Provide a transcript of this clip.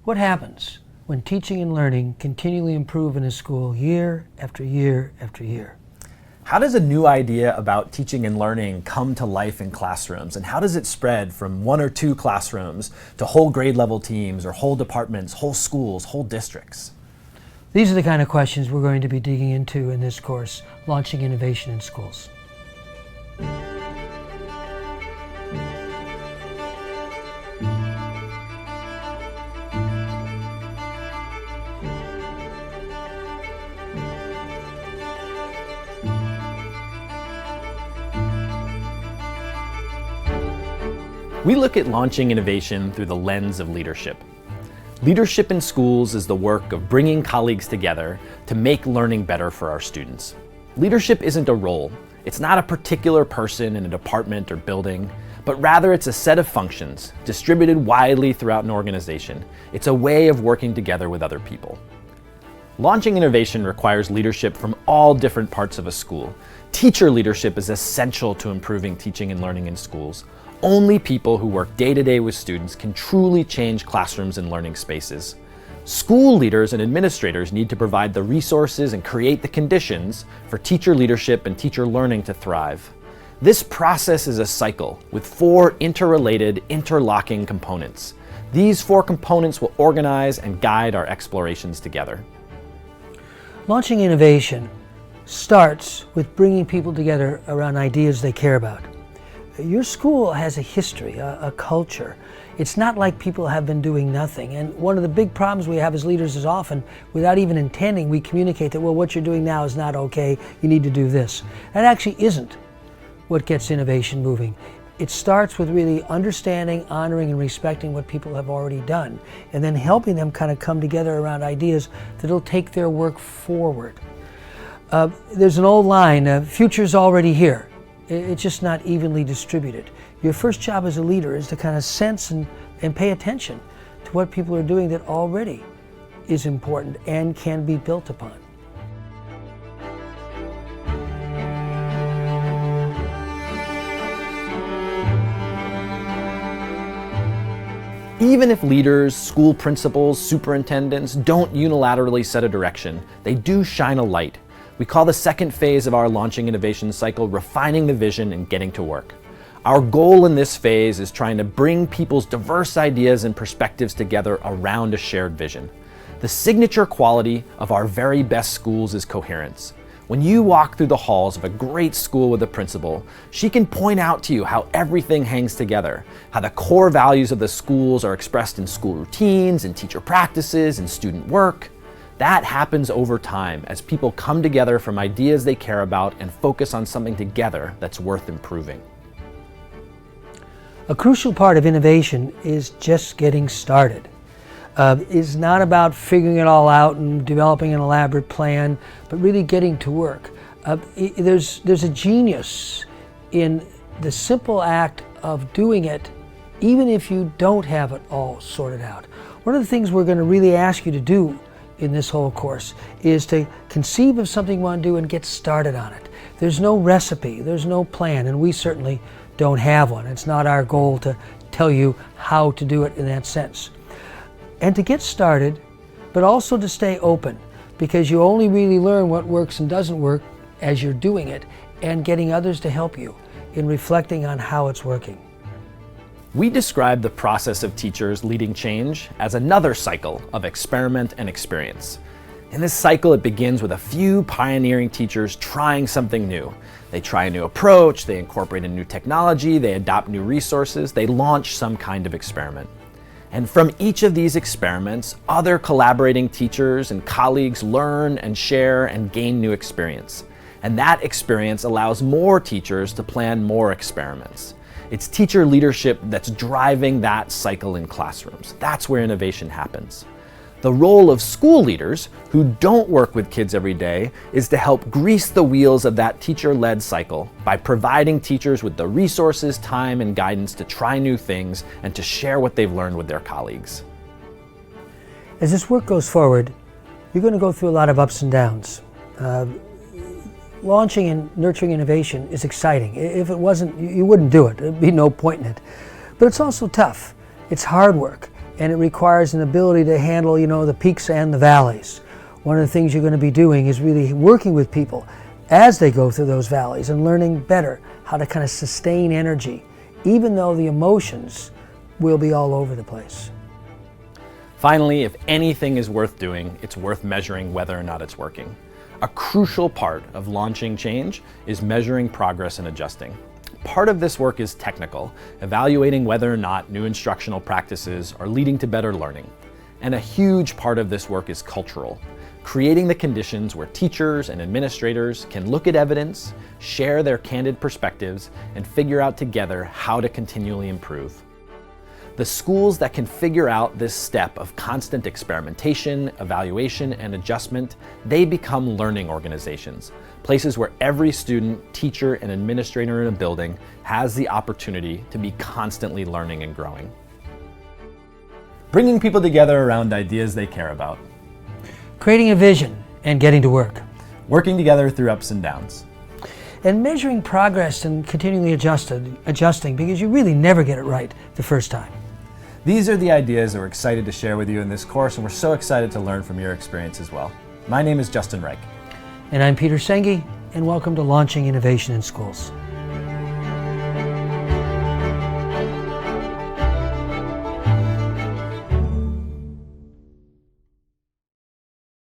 What happens when teaching and learning continually improve in a school year after year after year? How does a new idea about teaching and learning come to life in classrooms, and how does it spread from 1 or 2 classrooms to whole grade level teams or whole departments, whole schools, whole districts? These are the kind of questions we're going to be digging into in this course, Launching Innovation in Schools. We look at launching innovation through the lens of leadership. Leadership in schools is the work of bringing colleagues together to make learning better for our students. Leadership isn't a role. It's not a particular person in a department or building, but rather it's a set of functions distributed widely throughout an organization. It's a way of working together with other people. Launching innovation requires leadership from all different parts of a school. Teacher leadership is essential to improving teaching and learning in schools. Only people who work day-to-day with students can truly change classrooms and learning spaces. School leaders and administrators need to provide the resources and create the conditions for teacher leadership and teacher learning to thrive. This process is a cycle with 4 interrelated, interlocking components. These 4 components will organize and guide our explorations together. Launching innovation starts with bringing people together around ideas they care about. Your school has a history, a culture. It's not like people have been doing nothing. And one of the big problems we have as leaders is often, without even intending, we communicate that, well, what you're doing now is not okay, you need to do this. That actually isn't what gets innovation moving. It starts with really understanding, honoring, and respecting what people have already done, and then helping them kind of come together around ideas that'll take their work forward. There's an old line, future's already here. It's just not evenly distributed. Your first job as a leader is to kind of sense and pay attention to what people are doing that already is important and can be built upon. Even if leaders, school principals, superintendents don't unilaterally set a direction, they do shine a light. We call the second phase of our launching innovation cycle refining the vision and getting to work. Our goal in this phase is trying to bring people's diverse ideas and perspectives together around a shared vision. The signature quality of our very best schools is coherence. When you walk through the halls of a great school with a principal, she can point out to you how everything hangs together, how the core values of the schools are expressed in school routines and teacher practices and student work. That happens over time as people come together from ideas they care about and focus on something together that's worth improving. A crucial part of innovation is just getting started. It's not about figuring it all out and developing an elaborate plan, but really getting to work. There's a genius in the simple act of doing it, even if you don't have it all sorted out. One of the things we're going to really ask you to do in this whole course is to conceive of something you want to do and get started on it. There's no recipe, there's no plan, and we certainly don't have one. It's not our goal to tell you how to do it in that sense. And to get started, but also to stay open, because you only really learn what works and doesn't work as you're doing it and getting others to help you in reflecting on how it's working. We describe the process of teachers leading change as another cycle of experiment and experience. In this cycle, it begins with a few pioneering teachers trying something new. They try a new approach, they incorporate a new technology, they adopt new resources, they launch some kind of experiment. And from each of these experiments, other collaborating teachers and colleagues learn and share and gain new experience. And that experience allows more teachers to plan more experiments. It's teacher leadership that's driving that cycle in classrooms. That's where innovation happens. The role of school leaders, who don't work with kids every day, is to help grease the wheels of that teacher-led cycle by providing teachers with the resources, time, and guidance to try new things and to share what they've learned with their colleagues. As this work goes forward, you're going to go through a lot of ups and downs. Launching and nurturing innovation is exciting. If it wasn't, you wouldn't do it. There'd be no point in it. But it's also tough. It's hard work. and it requires an ability to handle, the peaks and the valleys. One of the things you're going to be doing is really working with people as they go through those valleys and learning better how to kind of sustain energy, even though the emotions will be all over the place. Finally, if anything is worth doing, it's worth measuring whether or not it's working. A crucial part of launching change is measuring progress and adjusting. Part of this work is technical, evaluating whether or not new instructional practices are leading to better learning. And a huge part of this work is cultural, creating the conditions where teachers and administrators can look at evidence, share their candid perspectives, and figure out together how to continually improve. The schools that can figure out this step of constant experimentation, evaluation, and adjustment, they become learning organizations, places where every student, teacher, and administrator in a building has the opportunity to be constantly learning and growing. Bringing people together around ideas they care about. Creating a vision and getting to work. Working together through ups and downs. And measuring progress and continually adjusting, because you really never get it right the first time. These are the ideas that we're excited to share with you in this course, and we're so excited to learn from your experience as well. My name is Justin Reich. And I'm Peter Senge, and welcome to Launching Innovation in Schools.